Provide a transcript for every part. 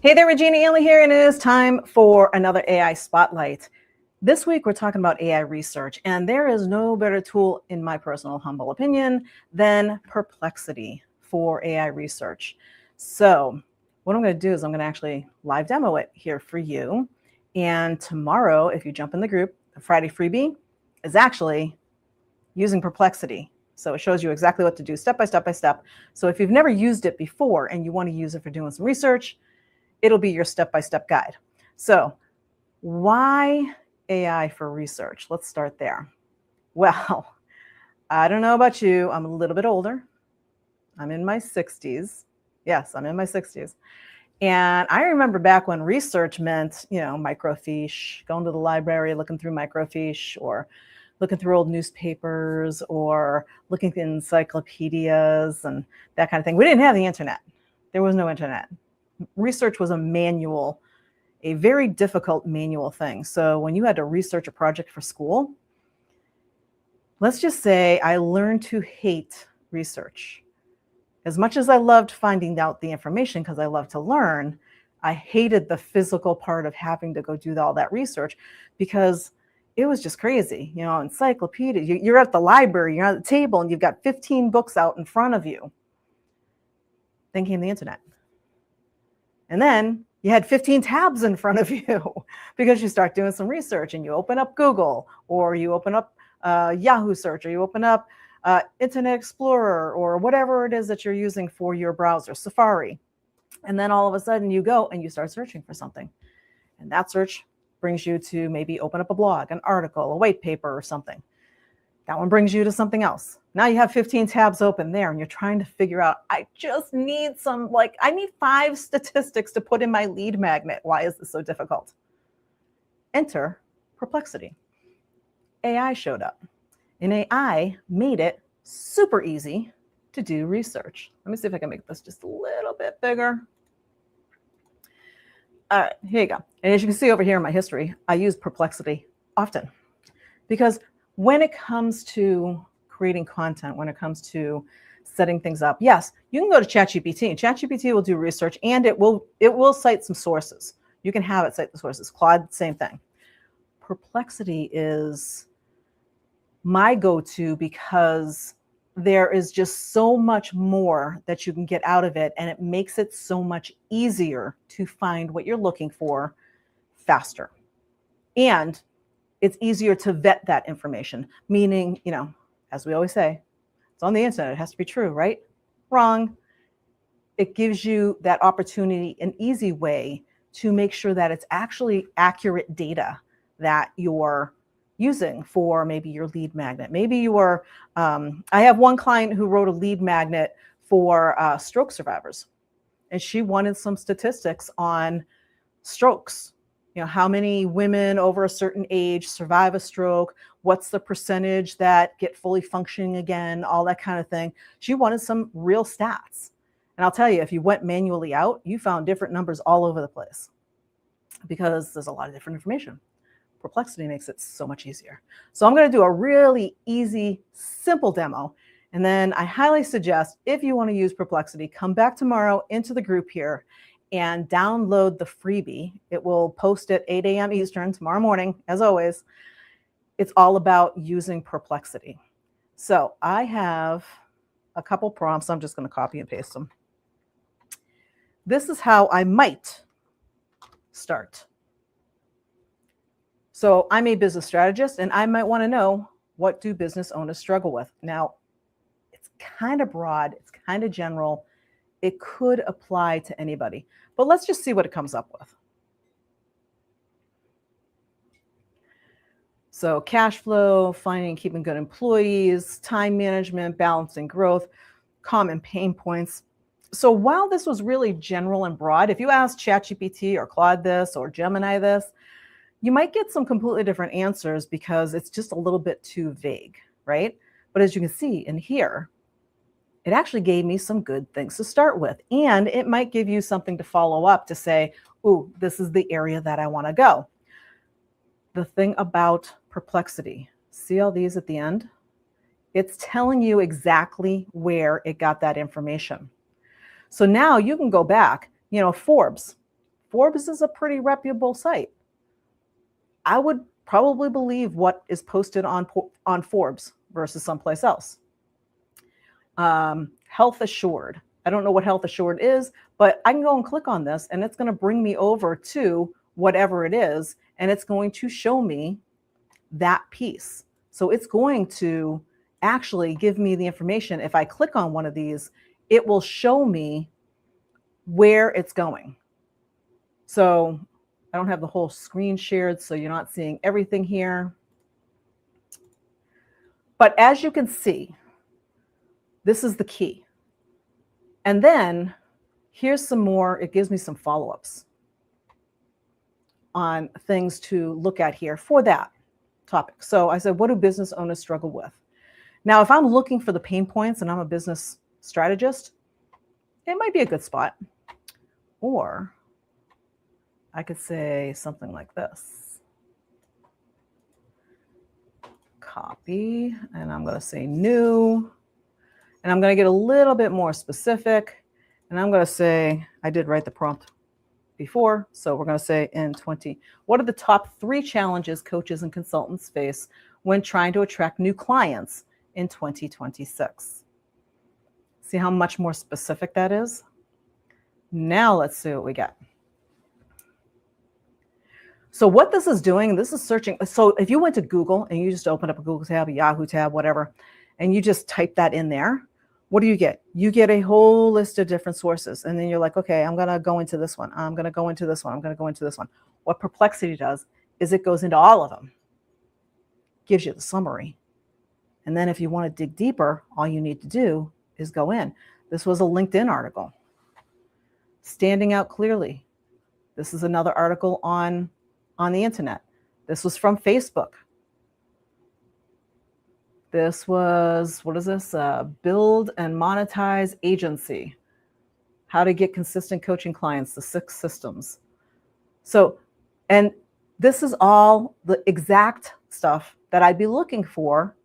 Hey there, Regina Ainley here, and it is time for another AI Spotlight. This week, we're talking about AI research, and there is no better tool, in my personal humble opinion, than Perplexity for AI research. So what I'm going to do is I'm going to actually live demo it here for you. And tomorrow, if you jump in the group, the Friday freebie is actually using Perplexity. So it shows you exactly what to do step by step by step. So if you've never used it before and you want to use it for doing some research, it'll be your step-by-step guide. So why AI for research? Let's start there. Well, I don't know about you. I'm a little bit older. I'm in my 60s. Yes, I'm in my 60s. And I remember back when research meant, microfiche, going to the library, looking through microfiche, or looking through old newspapers, or looking at encyclopedias and that kind of thing. We didn't have the internet. There was no internet. Research was a manual, a very difficult manual thing. So when you had to research a project for school, let's just say I learned to hate research. As much as I loved finding out the information because I love to learn, I hated the physical part of having to go do all that research because it was just crazy. Encyclopedia, you're at the library, you're at the table, and you've got 15 books out in front of you. Then came the internet. And then you had 15 tabs in front of you because you start doing some research and you open up Google, or you open up Yahoo search, or you open up Internet Explorer, or whatever it is that you're using for your browser, Safari. And then all of a sudden you go and you start searching for something. And that search brings you to maybe open up a blog, an article, a white paper or something. That one brings you to something else. Now you have 15 tabs open there and you're trying to figure out, I just need I need 5 statistics to put in my lead magnet. Why is this so difficult? Enter Perplexity. AI showed up, and AI made it super easy to do research. Let me see if I can make this just a little bit bigger. All right, here you go. And as you can see over here in my history, I use Perplexity often because when it comes to creating content, when it comes to setting things up, yes, you can go to ChatGPT, and ChatGPT will do research, and it will cite some sources. You can have it cite the sources. Claude, same thing. Perplexity is my go-to because there is just so much more that you can get out of it, and it makes it so much easier to find what you're looking for faster. And it's easier to vet that information, meaning, as we always say, it's on the internet, it has to be true, right? Wrong. It gives you that opportunity, an easy way to make sure that it's actually accurate data that you're using for maybe your lead magnet. Maybe you are, I have one client who wrote a lead magnet for stroke survivors, and she wanted some statistics on strokes. How many women over a certain age survive a stroke? What's the percentage that get fully functioning again? All that kind of thing. She wanted some real stats. And I'll tell you, if you went manually out, you found different numbers all over the place because there's a lot of different information. Perplexity makes it so much easier. So I'm going to do a really easy, simple demo. And then I highly suggest, if you want to use Perplexity, come back tomorrow into the group here and download the freebie. It will post at 8 a.m. Eastern tomorrow morning, as always. It's all about using Perplexity. So I have a couple prompts. I'm just going to copy and paste them. This is how I might start. So I'm a business strategist, and I might want to know, what do business owners struggle with? Now, it's kind of broad. It's kind of general. It could apply to anybody, but let's just see what it comes up with. So cash flow, finding and keeping good employees, time management, balancing growth, common pain points. So while this was really general and broad, if you ask ChatGPT or Claude this or Gemini this, you might get some completely different answers because it's just a little bit too vague, right? But as you can see in here, it actually gave me some good things to start with. And it might give you something to follow up to say, ooh, this is the area that I want to go. The thing about Perplexity, see all these at the end? It's telling you exactly where it got that information. So now you can go back, Forbes Forbes is a pretty reputable site. I would probably believe what is posted on Forbes versus someplace else. Health Assured. I don't know what Health Assured is, but I can go and click on this and it's going to bring me over to whatever it is, and it's going to show me that piece. So it's going to actually give me the information. If I click on one of these, it will show me where it's going. So I don't have the whole screen shared, so you're not seeing everything here. But as you can see, this is the key. And then here's some more, it gives me some follow-ups on things to look at here for that topic. So I said, what do business owners struggle with? Now, if I'm looking for the pain points and I'm a business strategist, it might be a good spot. Or I could say something like this. Copy, and I'm going to say new. And I'm going to get a little bit more specific. And I'm going to say, I did write the prompt before, so we're going to say in 20. What are the top 3 challenges coaches and consultants face when trying to attract new clients in 2026? See how much more specific that is? Now let's see what we get. So what this is doing, this is searching. So if you went to Google and you just opened up a Google tab, a Yahoo tab, whatever, and you just type that in there, what do you get? You get a whole list of different sources. And then you're like, okay, I'm going to go into this one. I'm going to go into this one. I'm going to go into this one. What Perplexity does is it goes into all of them, gives you the summary. And then if you want to dig deeper, all you need to do is go in. This was a LinkedIn article. Standing out clearly. This is another article on the internet. This was from Facebook. This was, what is this? Build and monetize agency. How to get consistent coaching clients, the 6 systems. So, and this is all the exact stuff that I'd be looking for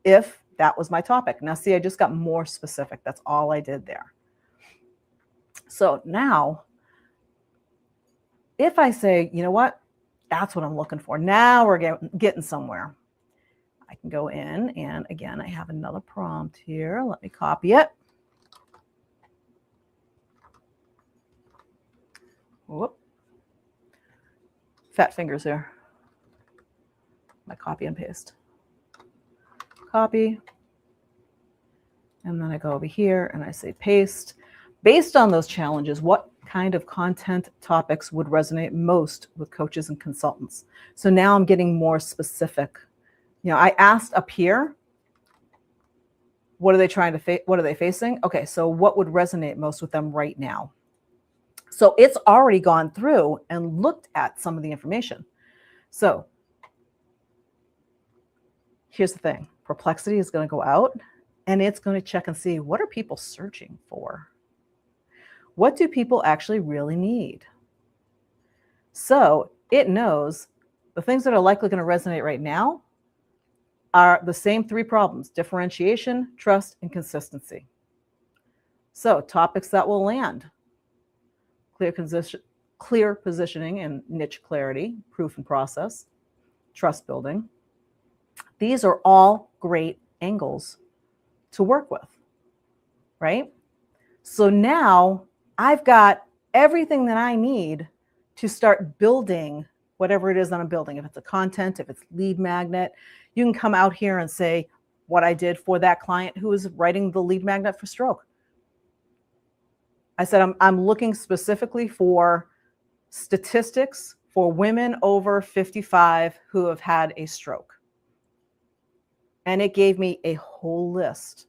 if that was my topic. Now, see, I just got more specific. That's all I did there. So now, if I say, you know what, that's what I'm looking for. Now we're getting somewhere. I can go in, and again, I have another prompt here. Let me copy it. Whoop. Fat fingers here. My copy and paste. Copy. And then I go over here and I say paste. Based on those challenges, what kind of content topics would resonate most with coaches and consultants? So now I'm getting more specific. You know, I asked up here, what are they trying to face? What are they facing? Okay, so what would resonate most with them right now? So it's already gone through and looked at some of the information. So here's the thing. Perplexity is going to go out and it's going to check and see, what are people searching for? What do people actually really need? So it knows the things that are likely going to resonate right now are the same 3 problems: differentiation, trust, and consistency. So topics that will land: clear positioning and niche clarity, proof and process, trust building. These are all great angles to work with, right? So now I've got everything that I need to start building whatever it is that I'm building. If it's a content, if it's lead magnet, you can come out here and say what I did for that client who is writing the lead magnet for stroke. I said, I'm looking specifically for statistics for women over 55 who have had a stroke. And it gave me a whole list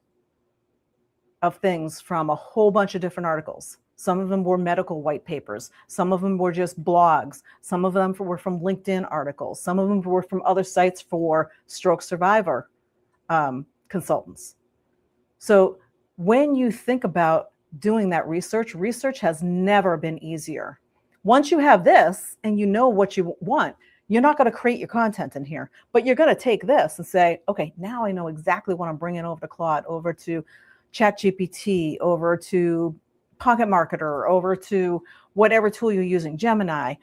of things from a whole bunch of different articles. Some of them were medical white papers. Some of them were just blogs. Some of them were from LinkedIn articles. Some of them were from other sites for stroke survivor consultants. So when you think about doing that research has never been easier. Once you have this and you know what you want, you're not going to create your content in here, but you're going to take this and say, okay, now I know exactly what I'm bringing over to Claude, over to ChatGPT, over to Pocket Marketer, over to whatever tool you're using, Gemini,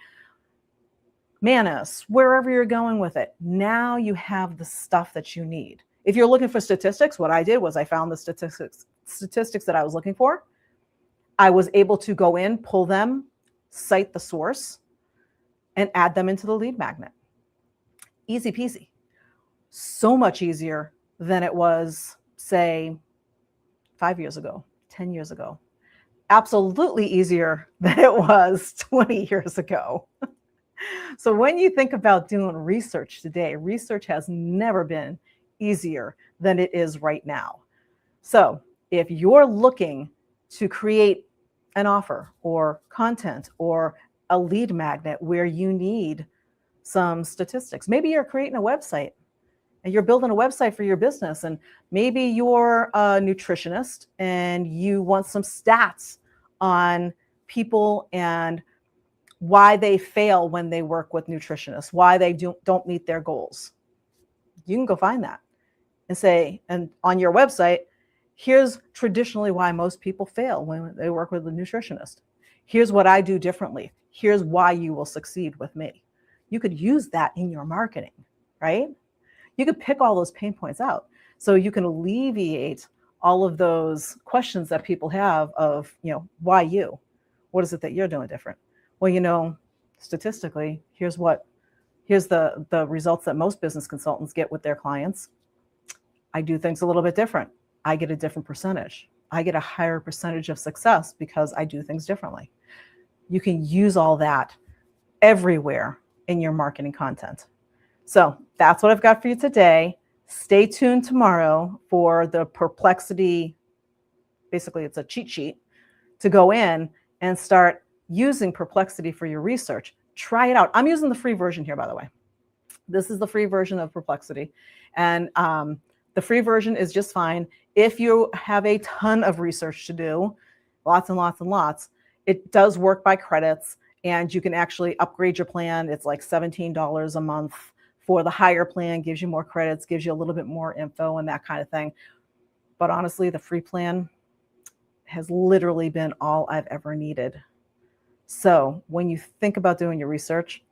Manus, wherever you're going with it. Now you have the stuff that you need. If you're looking for statistics, what I did was I found the statistics that I was looking for. I was able to go in, pull them, cite the source, and add them into the lead magnet. Easy peasy. So much easier than it was, say, 5 years ago, 10 years ago. Absolutely easier than it was 20 years ago. So when you think about doing research today, research has never been easier than it is right now. So if you're looking to create an offer or content or a lead magnet where you need some statistics, maybe you're creating a website and you're building a website for your business, and maybe you're a nutritionist and you want some stats on people and why they fail when they work with nutritionists, why they don't meet their goals. You can go find that and say, and on your website, here's traditionally why most people fail when they work with a nutritionist. Here's what I do differently. Here's why you will succeed with me. You could use that in your marketing, right? You could pick all those pain points out so you can alleviate all of those questions that people have of, why you? What is it that you're doing different? Well, statistically, here's the results that most business consultants get with their clients. I do things a little bit different. I get a different percentage. I get a higher percentage of success because I do things differently. You can use all that everywhere in your marketing content. So that's what I've got for you today. Stay tuned tomorrow for the Perplexity. Basically, it's a cheat sheet to go in and start using Perplexity for your research. Try it out. I'm using the free version here, by the way. This is the free version of Perplexity. And the free version is just fine. If you have a ton of research to do, lots and lots and lots, it does work by credits, and you can actually upgrade your plan. It's like $17 a month for the higher plan, gives you more credits, gives you a little bit more info and that kind of thing. But honestly, the free plan has literally been all I've ever needed. So when you think about doing your research,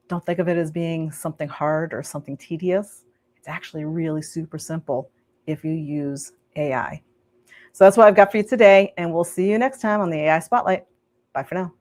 don't think of it as being something hard or something tedious. It's actually really super simple if you use AI. So that's what I've got for you today, and we'll see you next time on the AI Spotlight. Bye for now.